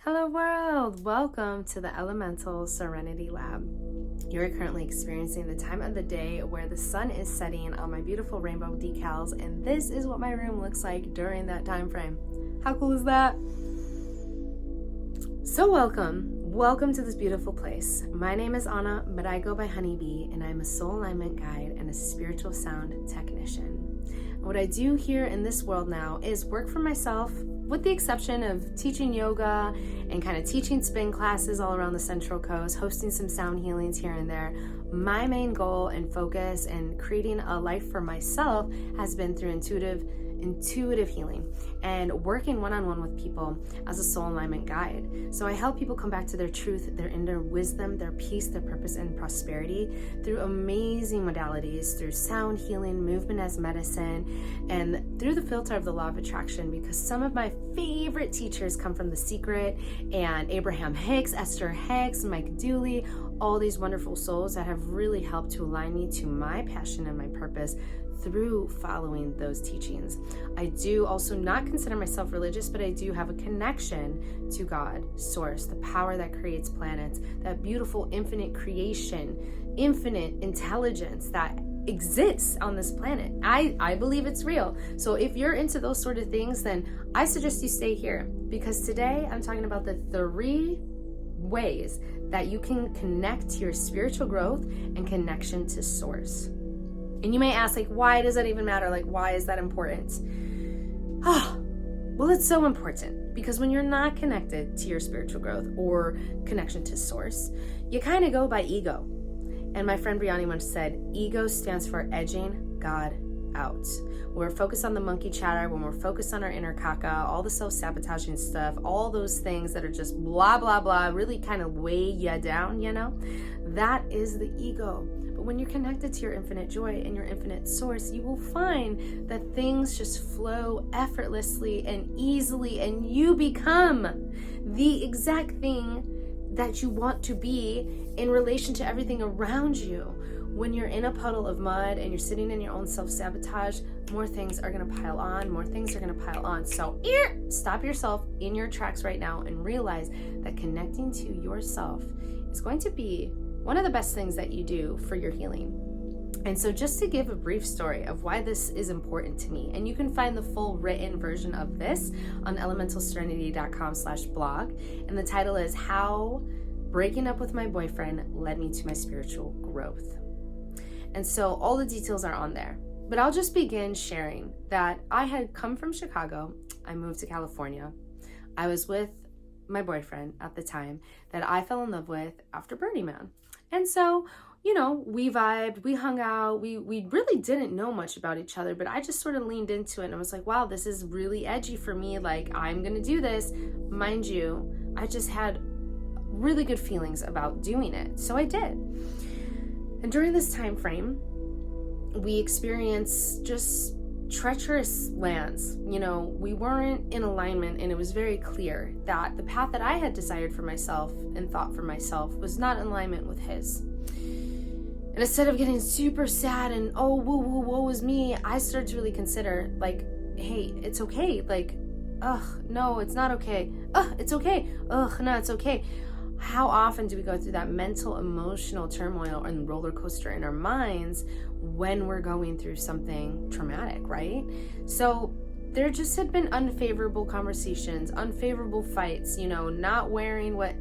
Hello world! Welcome to the Elemental Serenity Lab. You're currently experiencing the time of the day where the sun is setting on my beautiful rainbow decals, and this is what my room looks like during that time frame. How cool is that? So welcome to this beautiful place. My name is Anna, but I go by Honeybee, and I'm a soul alignment guide and a spiritual sound technician. And what I do here in this world now is work for myself, with the exception of teaching yoga and kind of teaching spin classes all around the Central Coast, hosting some sound healings here and there. My main goal and focus in creating a life for myself has been through intuitive healing and working one-on-one with people as a soul alignment guide. So I help people come back to their truth, their inner wisdom, their peace, their purpose, and prosperity through amazing modalities, through sound healing, movement as medicine, and through the filter of the law of attraction, because some of my favorite teachers come from The Secret and Abraham Hicks, Esther Hicks, Mike Dooley, all these wonderful souls that have really helped to align me to my passion and my purpose through following those teachings. I do also not consider myself religious, but I do have a connection to God, Source, the power that creates planets, that beautiful infinite creation, infinite intelligence that exists on this planet. I believe it's real. So if you're into those sort of things, then I suggest you stay here, because today I'm talking about the 3 ways that you can connect to your spiritual growth and connection to Source. And you may ask, why does that even matter? Why is that important? Well, it's so important because when you're not connected to your spiritual growth or connection to Source, you kind of go by ego. And my friend Brianna once said, ego stands for edging God out. We're focused on the monkey chatter, when we're focused on our inner caca, all the self-sabotaging stuff, all those things that are just blah, blah, blah, really kind of weigh you down, that is the ego. But when you're connected to your infinite joy and your infinite Source, you will find that things just flow effortlessly and easily, and you become the exact thing that you want to be in relation to everything around you. When you're in a puddle of mud and you're sitting in your own self-sabotage, more things are going to pile on. So stop yourself in your tracks right now and realize that connecting to yourself is going to be one of the best things that you do for your healing. And so just to give a brief story of why this is important to me, and you can find the full written version of this on elementalserenity.com/blog. And the title is How Breaking Up with My Boyfriend Led Me to My Spiritual Growth. And so all the details are on there. But I'll just begin sharing that I had come from Chicago. I moved to California. I was with my boyfriend at the time that I fell in love with after Burning Man. And so, we vibed, we hung out, we really didn't know much about each other, but I just sort of leaned into it and I was like, wow, this is really edgy for me. I'm going to do this. Mind you, I just had really good feelings about doing it. So I did. And during this time frame, we experienced just treacherous lands. We weren't in alignment, and it was very clear that the path that I had desired for myself and thought for myself was not in alignment with his. And instead of getting super sad and, woe is me, I started to really consider, hey, it's okay. No, it's not okay. It's okay. No, it's okay. How often do we go through that mental, emotional turmoil and roller coaster in our minds when we're going through something traumatic, right? So there just had been unfavorable conversations, unfavorable fights, not wearing what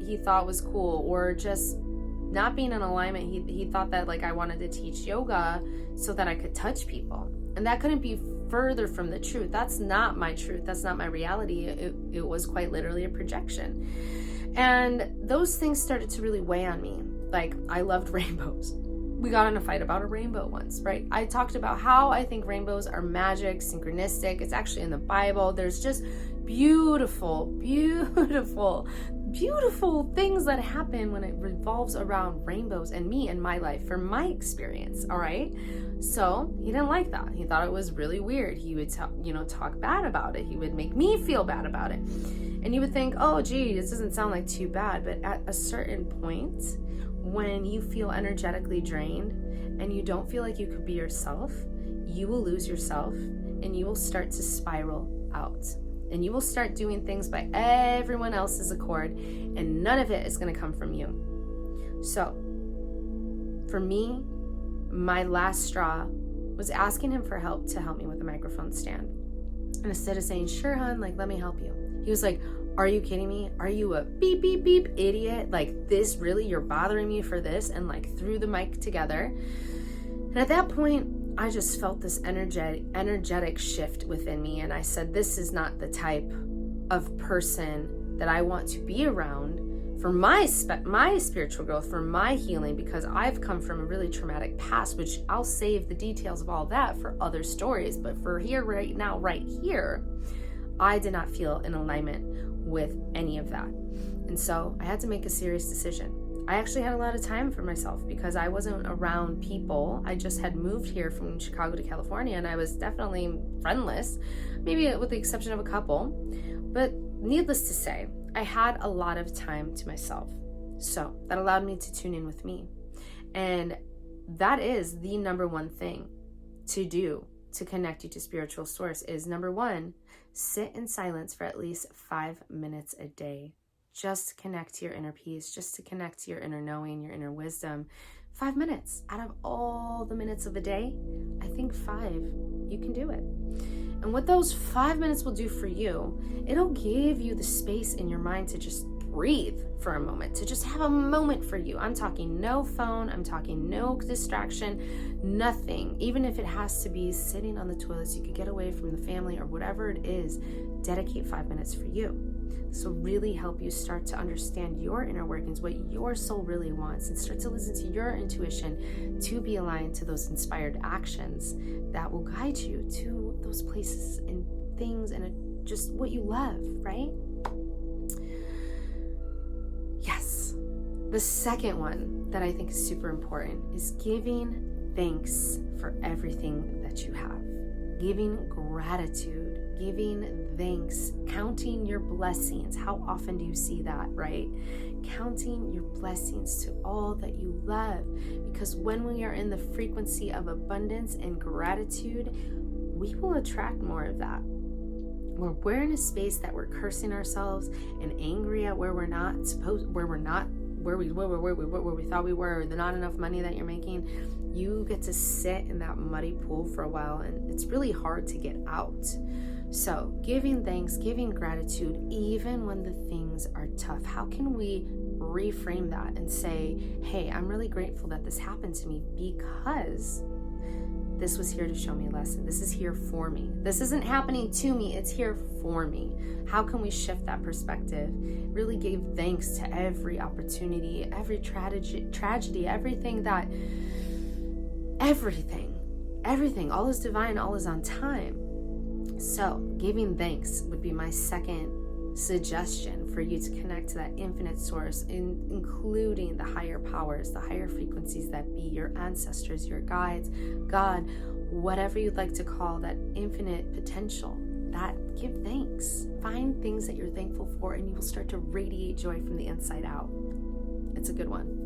he thought was cool, or just not being in alignment. He thought that I wanted to teach yoga so that I could touch people. And that couldn't be further from the truth. That's not my truth. That's not my reality. It was quite literally a projection. And those things started to really weigh on me. I loved rainbows. We got in a fight about a rainbow once, right? I talked about how I think rainbows are magic, synchronistic. It's actually in the Bible. There's just beautiful, beautiful, beautiful things that happen when it revolves around rainbows and me and my life, from my experience, all right? So he didn't like that. He thought it was really weird. He would talk bad about it. He would make me feel bad about it. And you would think, oh, gee, this doesn't sound like too bad. But at a certain point, when you feel energetically drained and you don't feel like you could be yourself, you will lose yourself and you will start to spiral out. and you will start doing things by everyone else's accord, and none of it is going to come from you. So for me, my last straw was asking him for help to help me with a microphone stand. And instead of saying, sure, hon, like, let me help you, he was like, are you kidding me? Are you a beep, beep, beep idiot? Like, this really, you're bothering me for this? And like threw the mic together. And at that point, I just felt this energetic shift within me. And I said, this is not the type of person that I want to be around for my spiritual growth, for my healing, because I've come from a really traumatic past, which I'll save the details of all that for other stories. But for here, right now, right here, I did not feel in alignment with any of that. And so I had to make a serious decision. I actually had a lot of time for myself because I wasn't around people. I just had moved here from Chicago to California, and I was definitely friendless, maybe with the exception of a couple. But needless to say, I had a lot of time to myself. So that allowed me to tune in with me. And that is the number one thing to do to connect you to spiritual source is, number one, sit in silence for at least 5 minutes a day. Just to connect to your inner peace, just to connect to your inner knowing, your inner wisdom. 5 minutes out of all the minutes of the day, I think 5, you can do it. And what those 5 minutes will do for you, it'll give you the space in your mind to just breathe for a moment, to just have a moment for you. I'm talking no phone, I'm talking no distraction, nothing. Even if it has to be sitting on the toilet so you could get away from the family or whatever it is, dedicate 5 minutes for you. This will really help you start to understand your inner workings, what your soul really wants, and start to listen to your intuition to be aligned to those inspired actions that will guide you to those places and things and just what you love, right? Yes. The second one that I think is super important is giving thanks for everything that you have. Giving gratitude, giving thanks, counting your blessings. How often do you see that, right? Counting your blessings to all that you love. Because when we are in the frequency of abundance and gratitude, we will attract more of that. When we're in a space that we're cursing ourselves and angry at where we thought we were, or the not enough money that you're making, you get to sit in that muddy pool for a while, and it's really hard to get out. So giving thanks, giving gratitude, even when the things are tough. How can we reframe that and say, hey, I'm really grateful that this happened to me because this was here to show me a lesson. This is here for me. This isn't happening to me, it's here for me. How can we shift that perspective? Really give thanks to every opportunity, every tragedy, everything, all is divine, all is on time. So giving thanks would be my second suggestion for you to connect to that infinite source, including the higher powers, the higher frequencies that be your ancestors, your guides, God, whatever you'd like to call that infinite potential. That give thanks. Find things that you're thankful for, and you will start to radiate joy from the inside out. It's a good one.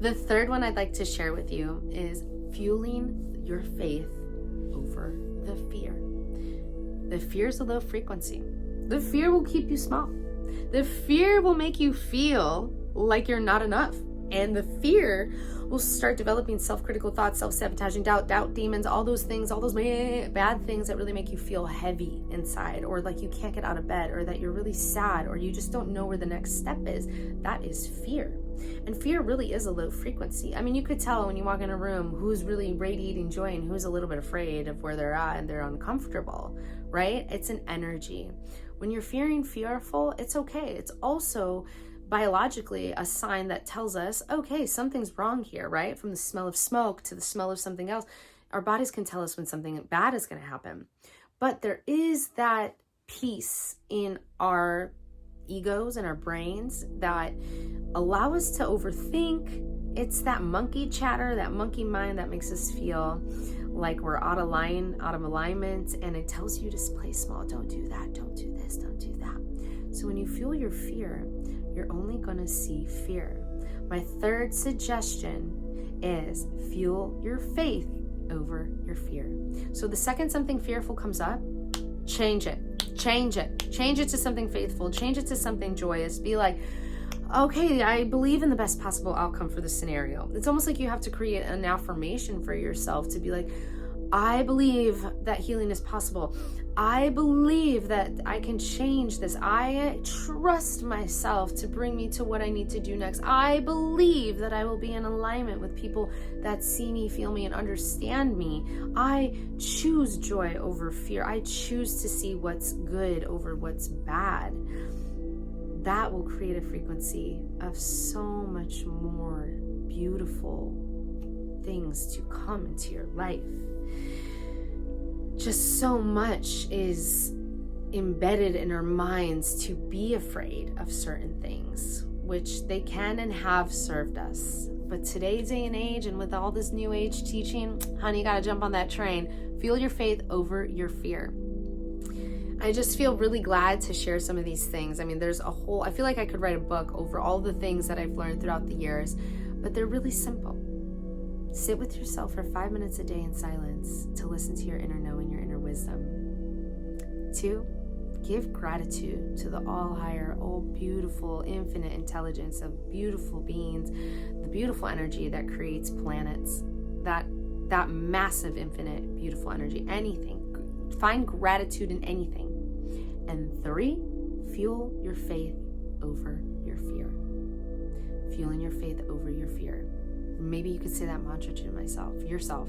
The third one I'd like to share with you is fueling your faith over the fear. The fear is a low frequency. The fear will keep you small. The fear will make you feel like you're not enough. And the fear will start developing self-critical thoughts, self-sabotaging, doubt demons, all those things, all those bad things that really make you feel heavy inside, or like you can't get out of bed, or that you're really sad, or you just don't know where the next step is. That is fear. And fear really is a low frequency. I mean, you could tell when you walk in a room who's really radiating joy and who's a little bit afraid of where they're at and they're uncomfortable, right? It's an energy. When you're fearful, it's okay. It's also biologically a sign that tells us, okay, something's wrong here, right? From the smell of smoke to the smell of something else, our bodies can tell us when something bad is going to happen. But there is that piece in our egos and our brains that allow us to overthink. It's that monkey chatter, that monkey mind that makes us feel like we're out of line, out of alignment, and it tells you to play small. Don't do that, don't do this, don't do that. So when you feel your fear, you're only going to see fear. My third suggestion is fuel your faith over your fear. So the second something fearful comes up, change it. Change it. Change it to something faithful. Change it to something joyous. Be like, okay, I believe in the best possible outcome for this scenario. It's almost like you have to create an affirmation for yourself to be like, I believe that healing is possible. I believe that I can change this. I trust myself to bring me to what I need to do next. I believe that I will be in alignment with people that see me, feel me, and understand me. I choose joy over fear. I choose to see what's good over what's bad. That will create a frequency of so much more beautiful things to come into your life. Just so much is embedded in our minds to be afraid of certain things, which they can and have served us. But today's day and age, and with all this new age teaching, honey, you gotta jump on that train. Fuel your faith over your fear. I just feel really glad to share some of these things. I mean, I feel like I could write a book over all the things that I've learned throughout the years, but they're really simple. Sit with yourself for 5 minutes a day in silence to listen to your inner knowing, your inner wisdom. 2, give gratitude to the all higher, all beautiful, infinite intelligence of beautiful beings, the beautiful energy that creates planets, that massive, infinite, beautiful energy, anything. Find gratitude in anything. And 3, fuel your faith over your fear. Fueling your faith over your fear. Maybe you could say that mantra to yourself.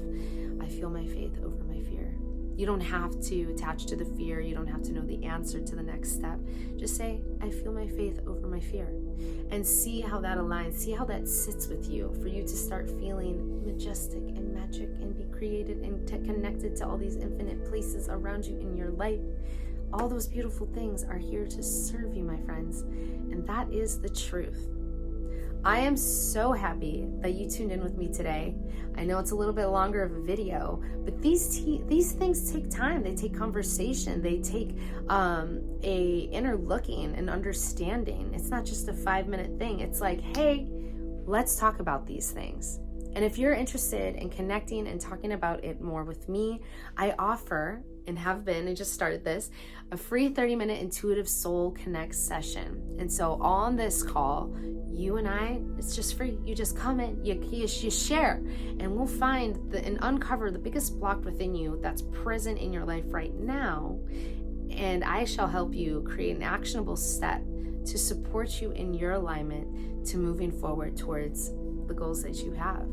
I feel my faith over my fear. You don't have to attach to the fear. You don't have to know the answer to the next step. Just say, I feel my faith over my fear. And see how that aligns. See how that sits with you for you to start feeling majestic and magic and be created and connected to all these infinite places around you in your life. All those beautiful things are here to serve you, my friends. And that is the truth. I am so happy that you tuned in with me today. I know it's a little bit longer of a video, but these things take time. They take conversation. They take a inner looking and understanding. It's not just a 5-minute thing. It's like, hey, let's talk about these things. And if you're interested in connecting and talking about it more with me, I offer, and have been, I just started this, a free 30-minute intuitive soul connect session. And so on this call, you and I, it's just free. You just come in, you share, and we'll find and uncover the biggest block within you that's present in your life right now. And I shall help you create an actionable step to support you in your alignment to moving forward towards the goals that you have.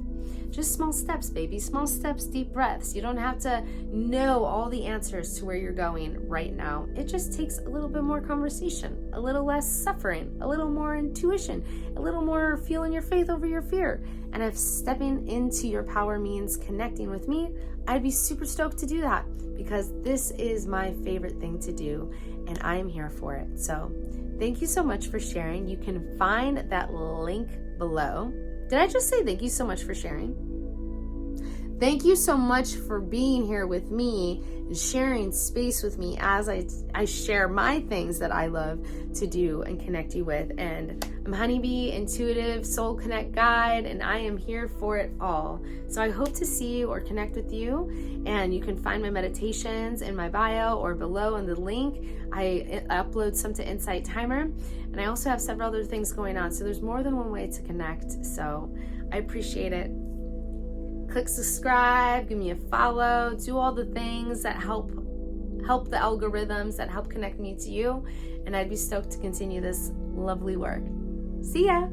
Just small steps, baby. Small steps, deep breaths. You don't have to know all the answers to where you're going right now. It just takes a little bit more conversation, a little less suffering, a little more intuition, a little more feeling your faith over your fear. And if stepping into your power means connecting with me, I'd be super stoked to do that, because this is my favorite thing to do and I'm here for it. So thank you so much for sharing. You can find that link below. Did I just say thank you so much for sharing? Thank you so much for being here with me and sharing space with me as I share my things that I love to do and connect you with. And I'm Honeybee, Intuitive Soul Connect Guide, and I am here for it all. So I hope to see you or connect with you. And you can find my meditations in my bio or below in the link. I upload some to Insight Timer. And I also have several other things going on. So there's more than one way to connect. So I appreciate it. Click subscribe, give me a follow, do all the things that help the algorithms, that help connect me to you. And I'd be stoked to continue this lovely work. See ya.